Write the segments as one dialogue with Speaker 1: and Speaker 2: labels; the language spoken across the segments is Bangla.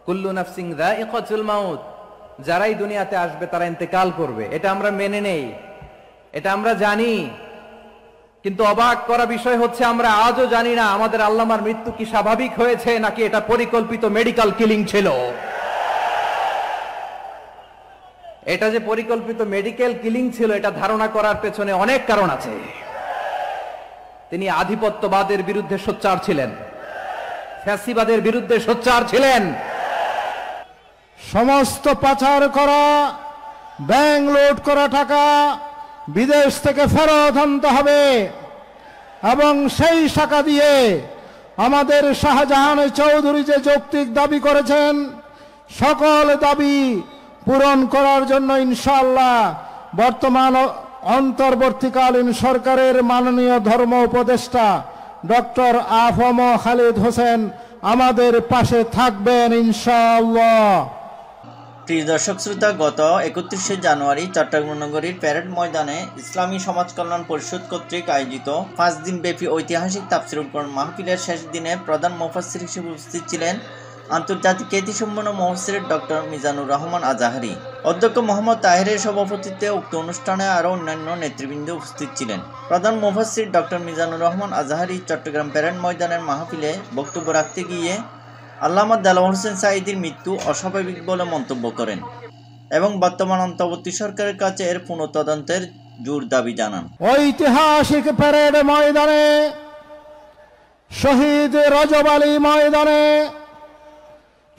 Speaker 1: কুল্লু নাফসিন যায়িকাতুল মাউত, যারাই দুনিয়াতে আসবে তারা ইন্তেকাল করবে, এটা আমরা মেনে নেই, এটা আমরা জানি। কিন্তু অবাক করা বিষয় হচ্ছে আমরা আজও জানি না আমাদের আল্লামার মৃত্যু কি স্বাভাবিক হয়েছে নাকি এটা পরিকল্পিত মেডিকেল কিলিং ছিল। এটা যে পরিকল্পিত মেডিকেল কিলিং ছিল এটা ধারণা করার পেছনে অনেক কারণ আছে। তিনি আধিপত্যবাদের বিরুদ্ধে সোচ্চার ছিলেন, ফ্যাসিবাদের বিরুদ্ধে সোচ্চার ছিলেন।
Speaker 2: সমস্ত পাচার করা, ব্যাংক লুট করা টাকা বিদেশ থেকে ফেরত আনতে হবে এবং সেই টাকা দিয়ে আমাদের শাহজাহান চৌধুরী যে যৌক্তিক দাবি করেছেন সকল দাবি পূরণ করার জন্য ইনশাআল্লাহ বর্তমান অন্তর্বর্তীকালীন সরকারের মাননীয় ধর্ম উপদেষ্টা ডক্টর আফম খালিদ হোসেন আমাদের পাশে থাকবেন ইনশাআল্লাহ।
Speaker 3: প্রিয় দর্শক শ্রোতা, গত 31শে জানুয়ারি চট্টগ্রাম নগরীর প্যারেড ময়দানে ইসলামী সমাজ কল্যাণ পরিষদ কর্তৃক আয়োজিত 5 দিনব্যাপী ঐতিহাসিক তাফসীরুল কোরআন মাহফিলের শেষ দিনে প্রধান মুফাসসির হিসেবে উপস্থিত ছিলেন আন্তর্জাতিক খ্যাতিসম্পন্ন মুফাসসির ডক্টর মিজানুর রহমান আজাহারি। অধ্যক্ষ মোহাম্মদ তাহেরের সভাপতিত্বে উক্ত অনুষ্ঠানে আরও অন্যান্য নেতৃবৃন্দ উপস্থিত ছিলেন। প্রধান মুফাসসির ডক্টর মিজানুর রহমান আজাহারি চট্টগ্রাম প্যারেড ময়দানের মাহফিলে বক্তব্য রাখতে গিয়ে আল্লামা দেলোয়ার হোসেন সাঈদীর মৃত্যু অস্বাভাবিক বলে মন্তব্য করেন এবং বর্তমান অন্তর্বর্তী সরকারের কাছে এর পুনঃতদন্তের জোর দাবি জানান।
Speaker 2: ঐতিহাসিক প্যারেড ময়দানে, শহীদ রজব আলী ময়দানে,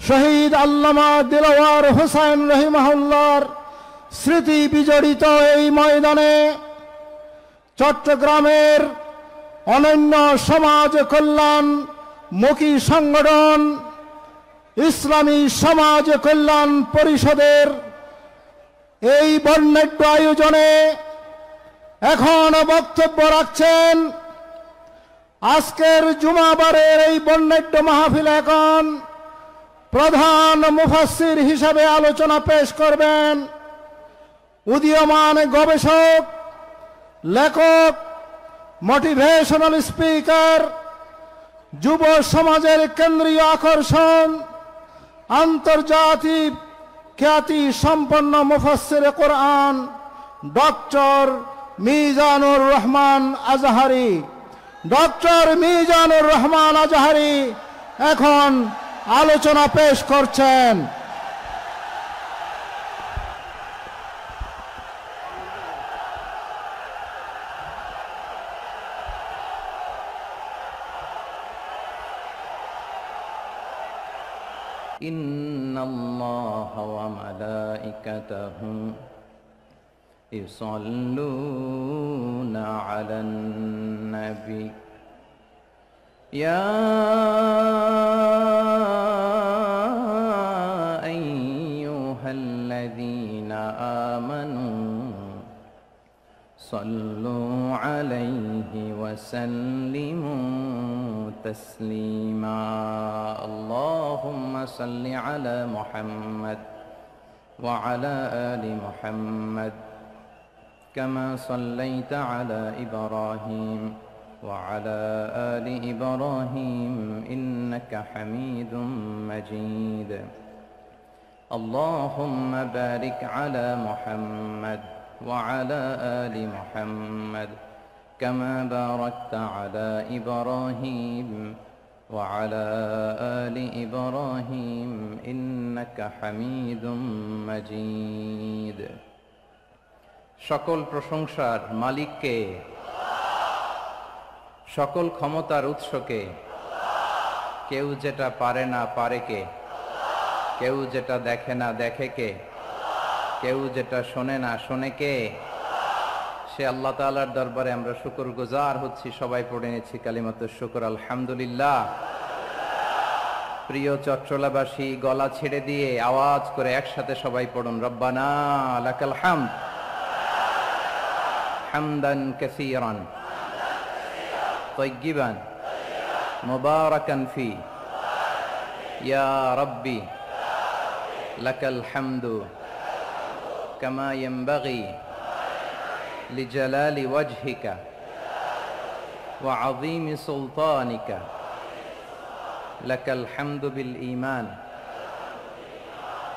Speaker 2: শহীদ আল্লামা দেলোয়ার হোসেন রহিমাহুল্লাহর স্মৃতি বিজড়িত এই ময়দানে চট্টগ্রামের অনন্য সমাজ কল্যাণ মুখী সংগঠন ইসলামী সমাজ কল্যাণ পরিষদের এই বর্ণাঢ্য আয়োজনে এখন বক্তব্য রাখছেন আজকের জুমাবারের এই বর্ণাঢ্য মাহফিল এখন প্রধান মুফাসসির হিসাবে আলোচনা পেশ করবেন উদীয়মান গবেষক, লেখক, মোটিভেশনাল স্পিকার, যুব সমাজের কেন্দ্রীয় আকর্ষণ, আন্তর্জাতিক খ্যাতি সম্পন্ন মুফাসসির কোরআন ডক্টর মিজানুর রহমান আজহারি। ডক্টর মিজানুর রহমান আজহারি এখন আলোচনা পেশ করছেন।
Speaker 1: ইন্নাল্লাহা ওয়া মালাইকাতাহু ইউসাল্লুনা আলান নবী ইয়া আইয়ুহাল্লাযীনা আমানু সাল্লু আলাইহি ওয়া সাল্লিমু তাসলিমা। আল্লাহুম্মা সাল্লি আলা মুহাম্মাদ ওয়া আলা আলি মুহাম্মাদ কামা সাল্লাইতা আলা ইব্রাহিম ওয়া আলা আলি ইব্রাহিম ইন্নাকা হামিদুম মাজিদ। আল্লাহুম্মা বারিক আলা মুহাম্মাদ وعلى آل محمد كما باركت على إبراهيم وعلى آل إبراهيم إنك حميد مجيد। সকল প্রশংসার মালিককে, সকল ক্ষমতার উৎসকে। কেউ যেটা পারে না পারে কে, কেউ যেটা দেখে না দেখে কে, কেউ যেটা শোনে না শোনে কে? সে আল্লাহ তাআলার দরবারে আমরা শুকরগুজার হচ্ছি। সবাই পড়ে নিচ্ছি কালিমাতুশ শুকর, আলহামদুলিল্লাহ। প্রিয় চট্টলাবাসী, গলা ছেড়ে দিয়ে আওয়াজ করে একসাথে সবাই পড়ুন, রব্বানা লাকাল হামদ হামদান কাসীরান তাইয়্যিবান মুবারাকান ফি ইয়া রাব্বি লাকাল হামদু كما ينبغي لجلال وجهك وعظيم سلطانك لك الحمد بالإيمان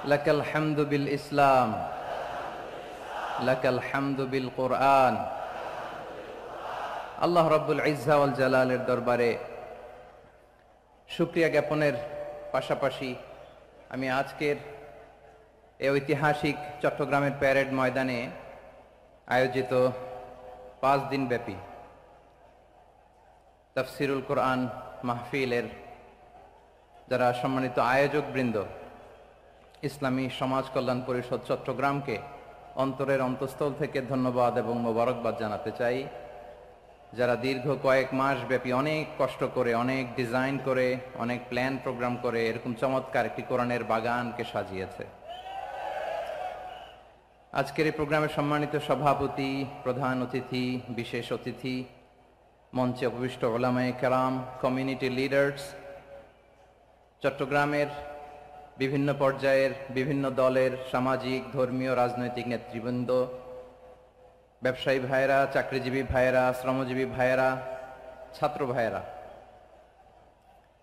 Speaker 1: লাকাল হামদু বিল ইসলাম, লাকাল হামদু বিল কোরআন। আল্লাহ রাব্বুল ইজ্জা ওয়াল জালালের দরবারে শুকরিয়া জ্ঞাপনের পাশাপাশি আমি আজকের এই ঐতিহাসিক চট্টগ্রামের প্যারেড ময়দানে আয়োজিত 5 দিন ব্যাপী তাফসিরুল কোরআন মাহফিলের যারা সম্মানিত আয়োজক বৃন্দ, ইসলামী সমাজ কল্যাণ পরিষদ চট্টগ্রামকে অন্তরের অন্তঃস্থল থেকে ধন্যবাদ এবং মোবারকবাদ জানাতে চাই, যারা দীর্ঘ কয়েক মাস ব্যাপী অনেক কষ্ট করে, অনেক ডিজাইন করে, অনেক প্ল্যান প্রোগ্রাম করে এরকম চমৎকার একটি কোরআনের বাগানকে সাজিয়েছে। আজকের এই প্রোগ্রামের সম্মানিত সভাপতি, প্রধান অতিথি, বিশেষ অতিথি, মঞ্চে উপবিষ্ট উলামায়ে কেরাম, কমিউনিটি লিডার্স, চট্টগ্রামের বিভিন্ন পর্যায়ের বিভিন্ন দলের সামাজিক, ধর্মীয়, রাজনৈতিক নেতৃবৃন্দ, ব্যবসায়ী ভাইয়েরা, চাকরিজীবী ভাইয়েরা, শ্রমজীবী ভাইয়েরা, ছাত্র ভাইয়েরা,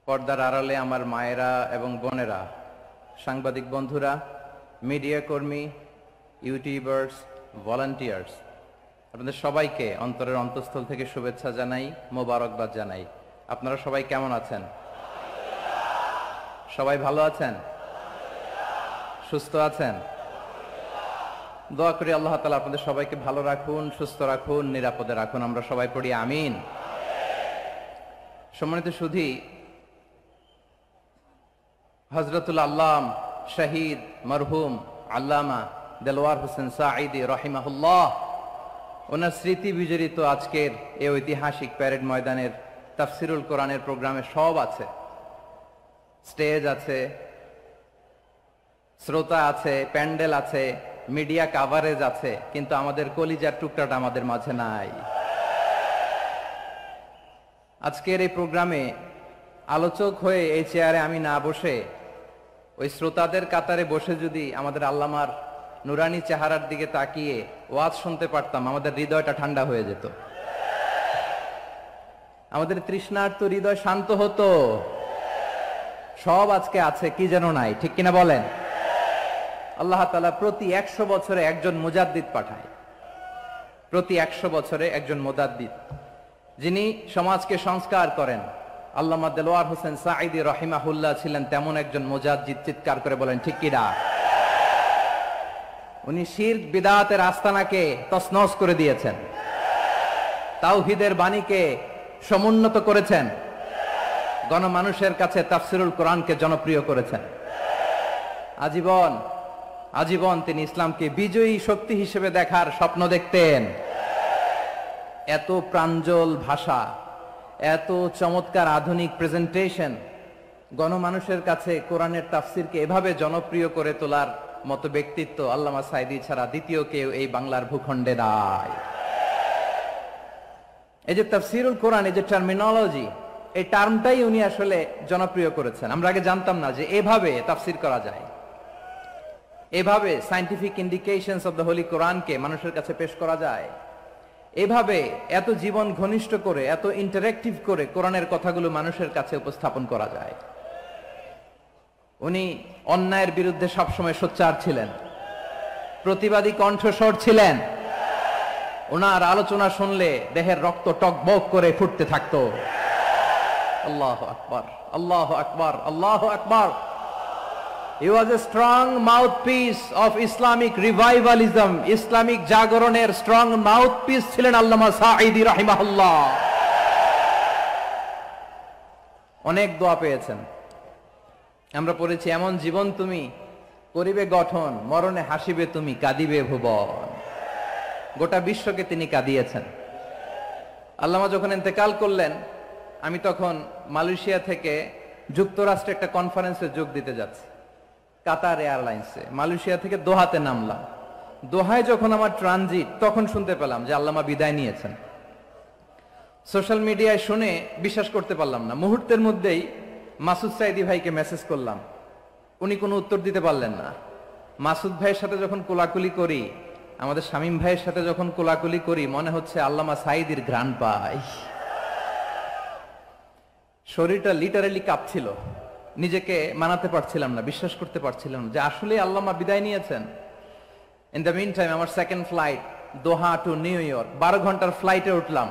Speaker 1: পর্দার আড়ালে আমার মায়েরা এবং বোনেরা, সাংবাদিক বন্ধুরা, মিডিয়া কর্মী, ইউটিউবার্স, ভলান্টিয়ার্স, আপনাদের সবাইকে অন্তরের অন্তঃস্থল থেকে শুভেচ্ছা জানাই, মোবারকবাদ জানাই। আপনারা সবাই কেমন আছেন? সবাই ভালো আছেন? সুস্থ আছেন? দোয়া করি আল্লাহ তাআলা আপনাদের সবাইকে ভালো রাখুন, সুস্থ রাখুন, নিরাপদে রাখুন। আমরা সবাই পড়ি আমিন। সম্মানিত সুধী, হযরতুল আল্লাম শহীদ মরহুম আল্লামা দেলওয়ার হোসেন সাঈদী রাহিমাহুল্লাহ, ওনার স্মৃতি বিজড়িত আজকের এই ঐতিহাসিক প্যারেড ময়দানের তাফসিরুল কোরআনের প্রোগ্রামে সব আছে। স্টেজ আছে, শ্রোতা আছে, প্যান্ডেল আছে, মিডিয়া কাভারেজ আছে, কিন্তু আমাদের কলিজার টুকরাটা আমাদের মাঝে নাই। আজকের এই প্রোগ্রামে আলোচক হয়ে এই চেয়ারে আমি না বসে ওই শ্রোতাদের কাতারে বসে যদি আমাদের আল্লামার নুরানি চেহারার দিকে তাকিয়ে ওয়াজ শুনতে পারতাম, আমাদের হৃদয়টা ঠান্ডা হয়ে যেত, আমাদের তৃষ্ণার্ত হৃদয় শান্ত হতো। সব আজকে আছে, কি যেন নাই, ঠিক কিনা বলেন? আল্লাহ তাআলা প্রতি 100 বছরে একজন মুজাদ্দিদ পাঠায়, প্রতি 100 বছরে একজন মুজাদ্দিদ, যিনি সমাজকে সংস্কার করেন। আল্লামা দেলওয়ার হোসেন সাঈদী রাহিমাহুল্লাহ ছিলেন তেমন একজন মুজাদ্দিদ। চিৎকার করে বলেন ঠিক কিনা? উনি শিরক বিদআতের আস্তানাকে তছনছ করে দিয়েছেন, তাওহীদের বাণীকে সমুন্নত করেছেন, গণমানুষের কাছে তাফসিরুল কোরআনকে জনপ্রিয় করেছেন। আজীবন আজীবন তিনি ইসলামকে বিজয়ী শক্তি হিসেবে দেখার স্বপ্ন দেখতেন। এত প্রাঞ্জল ভাষা, এত চমৎকার আধুনিক প্রেজেন্টেশন, গণমানুষের কাছে কোরআনের তাফসিরকে এভাবে জনপ্রিয় করে তোলার মতো ব্যক্তিত্ব আল্লামা সাঈদী ছাড়া দ্বিতীয় কেউ এই বাংলার ভূখণ্ডে নাই। এই যে তাফসিরুল কোরআন, এই যে টার্মিনোলজি, এই টার্মটাই উনি আসলে জনপ্রিয় করেছেন। আমরা আগে জানতাম না যে এভাবে তাফসির করা যায়, এভাবে scientific indications of the Holi কোরআনকে মানুষের কাছে পেশ করা যায়, এভাবে এত জীবন ঘনিষ্ঠ করে, এত ইন্টারেক্টিভ করে কোরআনের কথাগুলো মানুষের কাছে উপস্থাপন করা যায়। উনি অন্যায়ের বিরুদ্ধে সবসময় সোচ্চার ছিলেন, প্রতিবাদী কণ্ঠস্বর ছিলেন। ওনার আলোচনা শুনলে দেহের রক্ত টকবক করে ফুটতে থাকতো। আল্লাহু আকবার, আল্লাহু আকবার, আল্লাহু আকবার। He was a strong mouthpiece of Islamic revivalism. Islamic জাগরণের স্ট্রং মাউথপিস ছিলেন আল্লামা সাঈদী রাহিমাহুল্লাহ। অনেক দোয়া পেয়েছেন। আমরা পড়েছি, এমন জীবন তুমি করিবে গঠন, মরণে হাসিবে তুমি, কাঁদিবে ভুবন। গোটা বিশ্বকে তিনি কাঁদিয়েছেন। আল্লামা যখন ইন্তেকাল করলেন, আমি তখন মালয়েশিয়া থেকে যুক্তরাষ্ট্রে একটা কনফারেন্সে যোগ দিতে যাচ্ছি, কাতার এয়ারলাইন্সে। মালয়েশিয়া থেকে দোহাতে নামলাম। দোহায় যখন আমার ট্রানজিট, তখন শুনতে পেলাম যে আল্লামা বিদায় নিয়েছেন। সোশ্যাল মিডিয়ায় শুনে বিশ্বাস করতে পারলাম না। মুহূর্তের মধ্যেই মাসুদ সাঈদী ভাইকে মেসেজ করলাম, উনি কোনো উত্তর দিতে পারলেন না। মাসুদ ভাইয়ের সাথে যখন কোলাকুলি করি, আমাদের শামীম ভাইয়ের সাথে যখন কোলাকুলি করি, মনে হচ্ছে আল্লামা সাঈদীর ঘ্রাণ পাই। শরীরটা লিটারালি কাঁপছিল। নিজেকে মানাতে পারছিলাম না, বিশ্বাস করতে পারছিলাম না যে আসলে আল্লামা বিদায় নিয়েছেন। ইন দ্য মিন টাইম আমার সেকেন্ড ফ্লাইট দোহা টু নিউ ইয়র্ক, 12 ঘন্টার ফ্লাইটে উঠলাম,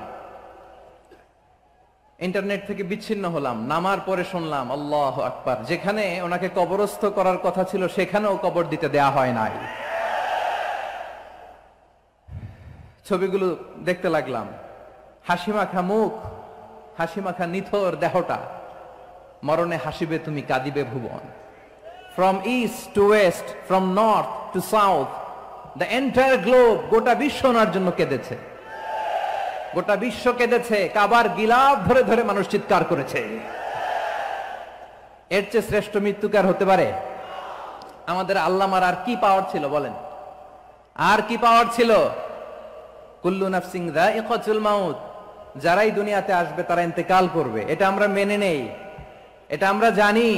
Speaker 1: ইন্টারনেট থেকে বিচ্ছিন্ন হলাম, নামার পরে শুনলাম আল্লাহু আকবার, যেখানে ওনাকে কবরস্থ করার কথা ছিল সেখানেও কবর দিতে দেয়া হয় নাই। ছবিগুলো দেখতে লাগলাম, হাসিমাখা মুখ, হাসিমাখা নিথর দেহটা, মরণে হাসিবে তুমি কাঁদিবে ভুবন। From east to west, from north to south, the entire globe, গোটা বিশ্ব ওনার জন্য কেঁদেছে, গোটা বিশ্ব কেঁদেছে, কাবার গিলাফ ধরে ধরে মানুষ চিৎকার করেছে। এর চেয়ে শ্রেষ্ঠ মৃত্যুকার হতে পারে? আমাদের আল্লামার আর কি পাওয়ার ছিল বলেন? আর কি পাওয়ার ছিল? কুল্লু নাফসিন যায়িকাতুল মাউত, যারাই দুনিয়াতে আসবে তারা ইন্তেকাল করবে, এটা আমরা মেনে নেই, এটা আমরা জানি।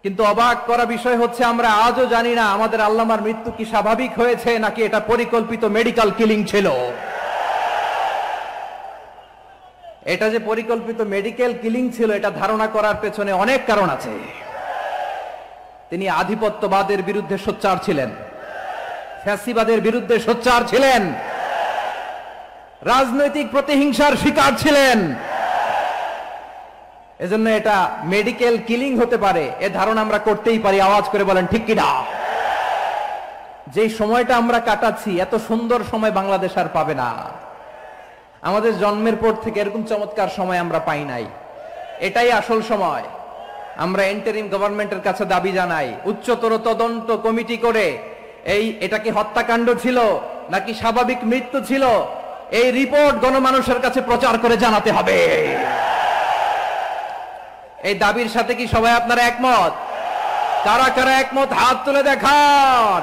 Speaker 1: কিন্তু অবাক করা বিষয় হচ্ছে আমরা আজও জানি না আমাদের আল্লামার মৃত্যু কি স্বাভাবিক হয়েছে নাকি এটা পরিকল্পিত মেডিকেল কিলিং ছিল। এটা যে পরিকল্পিত মেডিকেল কিলিং ছিল এটা ধারণা করার পেছনে অনেক কারণ আছে। তিনি আধিপত্যবাদের বিরুদ্ধে সোচ্চার ছিলেন, ফ্যাসিবাদের বিরুদ্ধে সোচ্চার ছিলেন, রাজনৈতিক প্রতিহিংসার শিকার ছিলেন। এজন্য এটা মেডিকেল কিলিং হতে পারে এ ধারণা আমরা করতেই পারি। আওয়াজ করে বলেন ঠিক কিনা? যে সময়টা আমরা কাটাচ্ছি এত সুন্দর সময় বাংলাদেশ আর পাবে না। আমাদের জন্মের পর থেকে এরকম চমৎকার সময় আমরা পাই নাই, এটাই আসল সময়। আমরা ইন্টারিম গভর্নমেন্টের কাছে দাবি জানাই উচ্চতর তদন্ত কমিটি করে এটা কি হত্যাকাণ্ড ছিল নাকি স্বাভাবিক মৃত্যু ছিল, এই রিপোর্ট গণমানুষের কাছে প্রচার করে জানাতে হবে। এই দাবির সাথে কি সবাই আপনারা একমত? কারা কারা একমত হাত তুলে দেখান।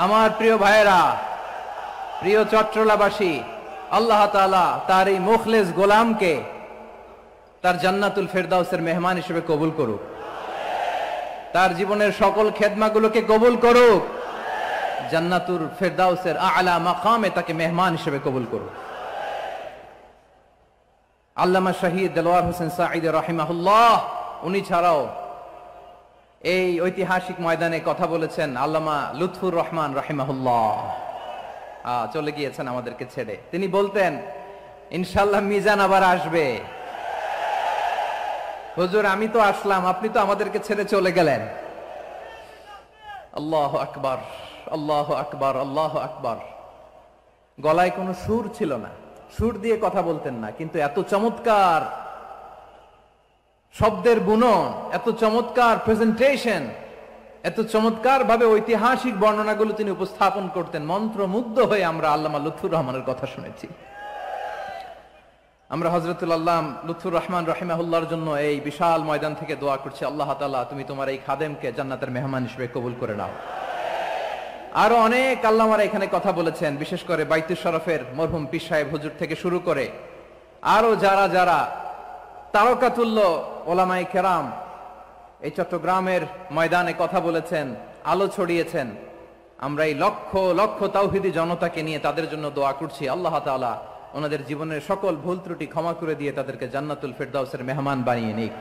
Speaker 1: আমার প্রিয় ভাইয়েরা, প্রিয় চট্টলাবাসী, আল্লাহ তাআলা তার এই মুখলেস গোলামকে তার জান্নাতুল ফেরদাউসের মেহমান হিসেবে কবুল করুক, তার জীবনের সকল খেদমাগুলোকে কবুল করুক, জান্নাতুল ফেরদাউসের আলা মাকামে তাকে মেহমান হিসেবে কবুল করুক। আল্লামা শহীদ দেলোয়ার হোসেন সাঈদী রাহিমাহুল্লাহ, উনি ছাড়াও এই ঐতিহাসিক ময়দানে কথা বলেছেন আল্লামা লুৎফুর রহমান রাহিমাহুল্লাহ। চলে গিয়েছেন আমাদেরকে ছেড়ে। তিনি বলতেন ইনশাআল্লাহ মিজান আবার আসবে। হুজুর আমি তো আসলাম, আপনি তো আমাদেরকে ছেড়ে চলে গেলেন। আল্লাহু আকবার, আল্লাহু আকবার, আল্লাহু আকবার। গলায় কোনো সুর ছিল না, সুর দিয়ে কথা বলতেন না, কিন্তু এত চমৎকার শব্দের বুনন, এত চমৎকার প্রেজেন্টেশন, এত চমৎকার ভাবে ঐতিহাসিক বর্ণনাগুলো তিনি উপস্থাপন করতেন। মন্ত্রমুগ্ধ হয়ে আমরা আল্লামা লুৎফুর রহমানের কথা শুনেছি। আমরা হযরতুল আল্লাম লুৎফুর রহমান রাহিমাহুল্লাহর জন্য এই বিশাল ময়দান থেকে দোয়া করছি, আল্লাহ তাআলা তুমি তোমার এই খাদেমকে জান্নাতের মেহমান হিসেবে কবুল করে নাও। আরো অনেক আল্লামারা এখানে কথা বলেছেন, বিশেষ করে বাইতুল শরফের মরহুম পীর সাহেব হুজুর থেকে শুরু করে আরো যারা যারা তারকাতুল্য ওলামায়ে কেরাম এই চট্টগ্রামের ময়দানে কথা বলেছেন, আলো ছড়িয়েছেন। আমরা এই লক্ষ লক্ষ তাওহীদি জনতাকে নিয়ে তাদের জন্য দোয়া করছি, আল্লাহ তাআলা ওনাদের জীবনের সকল ভুল ত্রুটি ক্ষমা করে দিয়ে তাদেরকে জান্নাতুল ফেরদাউসের মেহমান বানিয়ে নিক।